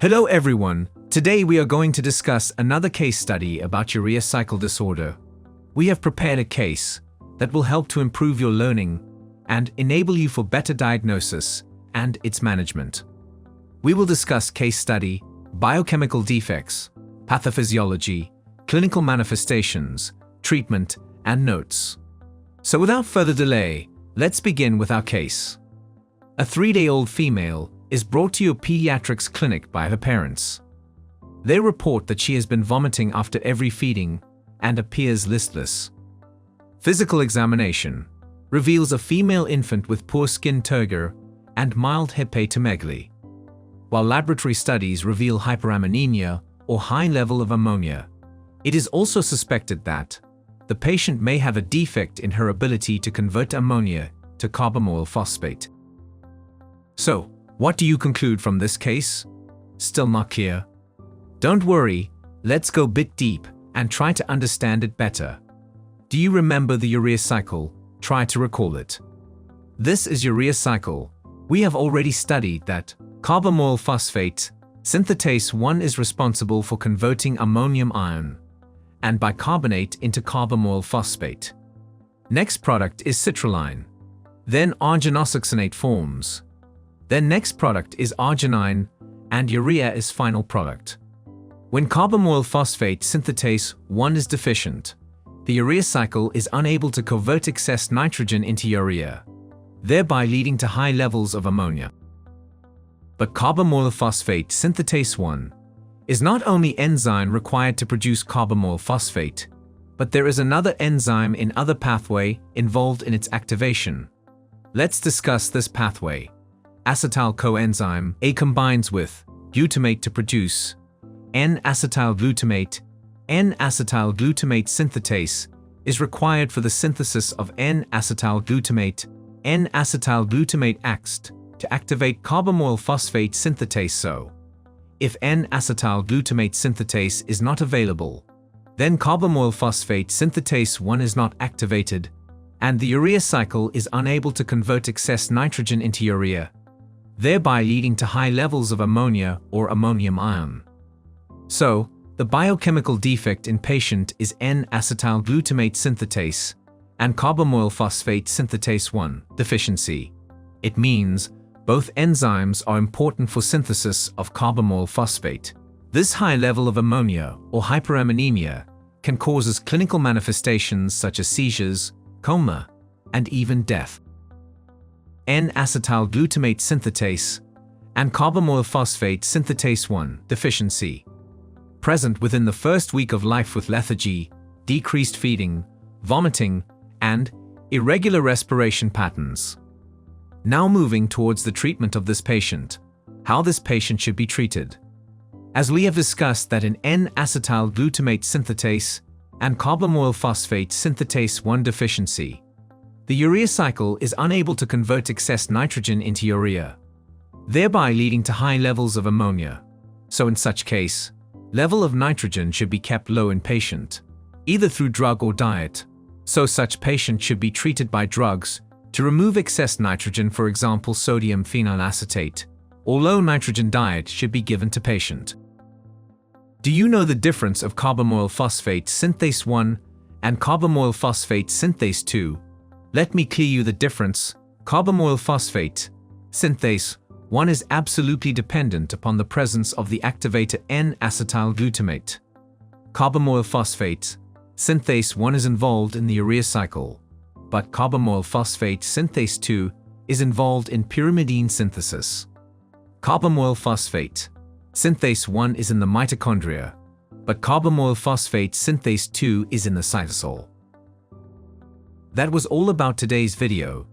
Hello everyone, today we are going to discuss another case study about urea cycle disorder. We have prepared a case that will help to improve your learning and enable you for better diagnosis and its management. We will discuss case study, biochemical defects, pathophysiology, clinical manifestations, treatment, and notes. So without further delay, let's begin with our case. A 3-day-old female is brought to your pediatrics clinic by her parents. They report that she has been vomiting after every feeding and appears listless. Physical examination reveals a female infant with poor skin turgor and mild hepatomegaly, while laboratory studies reveal hyperammonemia or high level of ammonia. It is also suspected that the patient may have a defect in her ability to convert ammonia to carbamoyl phosphate. So, what do you conclude from this case? Still not clear? Don't worry, let's go a bit deep and try to understand it better. Do you remember the urea cycle? Try to recall it. This is urea cycle. We have already studied that carbamoyl phosphate, Synthase 1 is responsible for converting ammonium ion and bicarbonate into carbamoyl phosphate. Next product is citrulline. Then arginosuccinate forms. Then next product is arginine, and urea is final product. When carbamoyl phosphate synthase 1 is deficient, the urea cycle is unable to convert excess nitrogen into urea, thereby leading to high levels of ammonia. But carbamoyl phosphate synthase 1 is not only enzyme required to produce carbamoyl phosphate, but there is another enzyme in other pathway involved in its activation. Let's discuss this pathway. Acetyl coenzyme A combines with glutamate to produce N-acetyl glutamate. N-acetyl glutamate synthetase is required for the synthesis of N-acetyl glutamate. N-acetyl glutamate acts to activate carbamoyl phosphate synthetase. So, if N-acetyl glutamate synthetase is not available, then carbamoyl phosphate synthase 1 is not activated, and the urea cycle is unable to convert excess nitrogen into urea, thereby leading to high levels of ammonia or ammonium ion. So, the biochemical defect in patient is N-acetyl glutamate synthetase and carbamoyl phosphate synthase 1 deficiency. It means both enzymes are important for synthesis of carbamoyl phosphate. This high level of ammonia or hyperammonemia can cause clinical manifestations such as seizures, coma, and even death. N-acetyl glutamate synthetase and carbamoyl phosphate synthase 1 deficiency. Present within the first week of life with lethargy, decreased feeding, vomiting, and irregular respiration patterns. Now moving towards the treatment of this patient, how this patient should be treated. As we have discussed that in N-acetyl glutamate synthetase and carbamoyl phosphate synthase 1 deficiency, the urea cycle is unable to convert excess nitrogen into urea, thereby leading to high levels of ammonia. So in such case, level of nitrogen should be kept low in patient, either through drug or diet. So such patient should be treated by drugs to remove excess nitrogen, for example sodium phenylacetate, or low nitrogen diet should be given to patient. Do you know the difference of carbamoyl phosphate synthase 1 and carbamoyl phosphate synthase 2? Let me clear you the difference. Carbamoyl phosphate synthase 1 is absolutely dependent upon the presence of the activator N-acetyl glutamate. Carbamoyl phosphate synthase 1 is involved in the urea cycle, but carbamoyl phosphate synthase 2 is involved in pyrimidine synthesis. Carbamoyl phosphate synthase 1 is in the mitochondria, but carbamoyl phosphate synthase 2 is in the cytosol. That was all about today's video.